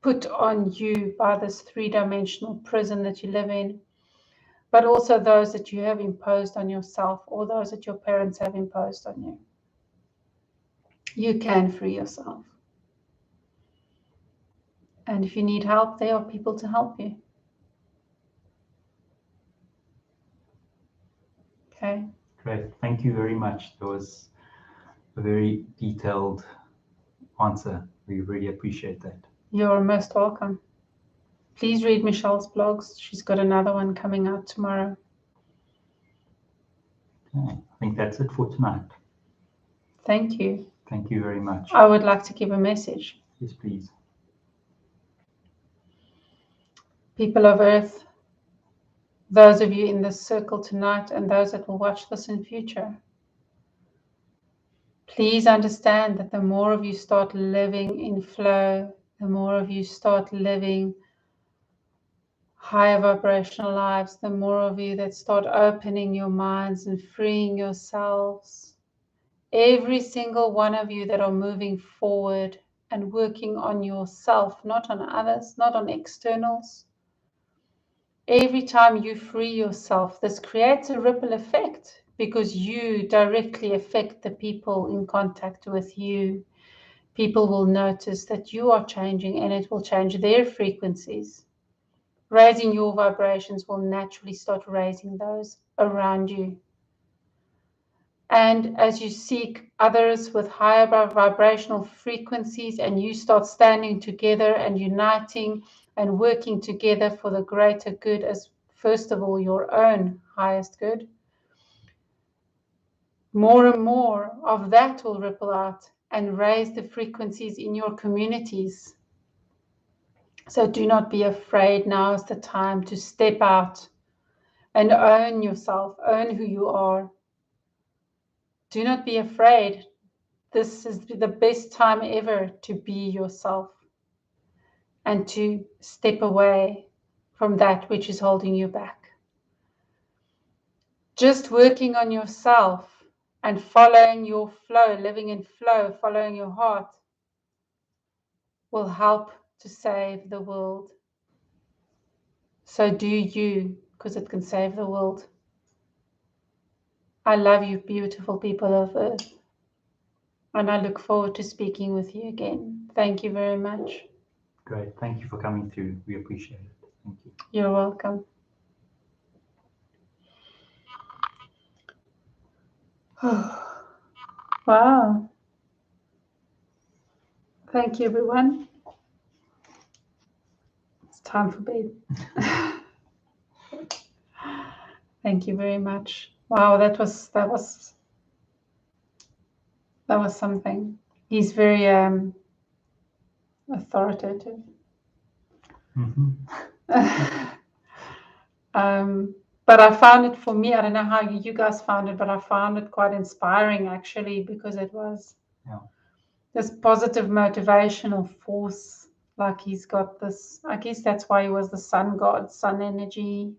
S1: put on you by this three-dimensional prison that you live in, but also those that you have imposed on yourself or those that your parents have imposed on you. You can free yourself. And if you need help, there are people to help you. Okay.
S2: Great. Thank you very much. That was a very detailed answer. We really appreciate that.
S1: You're most welcome. Please read Michelle's blogs. She's got another one coming out tomorrow.
S2: Okay. I think that's it for tonight.
S1: Thank you.
S2: Thank you very much.
S1: I would like to give a message.
S2: Yes, please.
S1: People of Earth, those of you in this circle tonight and those that will watch this in future, please understand that the more of you start living in flow, the more of you start living higher vibrational lives, the more of you that start opening your minds and freeing yourselves. Every single one of you that are moving forward and working on yourself, not on others, not on externals. Every time you free yourself, this creates a ripple effect because you directly affect the people in contact with you. People will notice that you are changing and it will change their frequencies. Raising your vibrations will naturally start raising those around you. And as you seek others with higher vibrational frequencies and you start standing together and uniting and working together for the greater good as first of all your own highest good, more and more of that will ripple out and raise the frequencies in your communities. So do not be afraid. Now is the time to step out and own yourself, own who you are. Do not be afraid. This is the best time ever to be yourself. and to step away from that which is holding you back. Just working on yourself and following your flow, living in flow, following your heart, will help to save the world. So do you, because it can save the world. I love you, beautiful people of Earth. And I look forward to speaking with you again. Thank you very much.
S2: Great. Thank you for coming through. We appreciate it. Thank you.
S1: You're welcome. Wow. Thank you, everyone. It's time for bed. Thank you very much. Wow, that was something. He's very authoritative.
S2: Mm-hmm.
S1: But I found it, for me, I don't know how you guys found it, but I found it quite inspiring, actually, because it was this positive motivational force. Like, he's got this, I guess that's why he was the sun god, sun energy.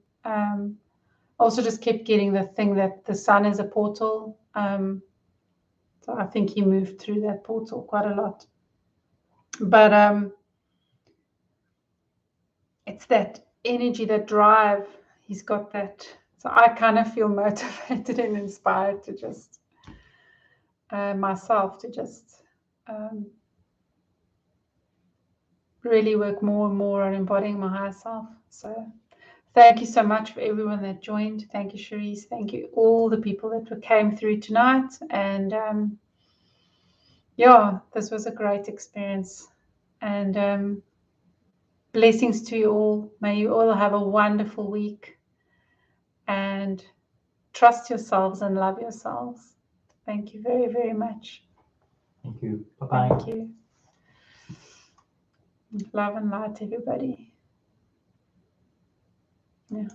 S1: Also just kept getting the thing that the sun is a portal. So I think he moved through that portal quite a lot. But it's that energy, that drive. He's got that. So I kind of feel motivated and inspired to just myself to just really work more and more on embodying my higher self. So thank you so much for everyone that joined. Thank you, Cherise. Thank you all the people that came through tonight. And yeah, this was a great experience. And blessings to you all. May you all have a wonderful week. And trust yourselves and love yourselves. Thank you very, very much.
S2: Thank you. Bye-bye.
S1: Thank you. Love and light, everybody. Yeah.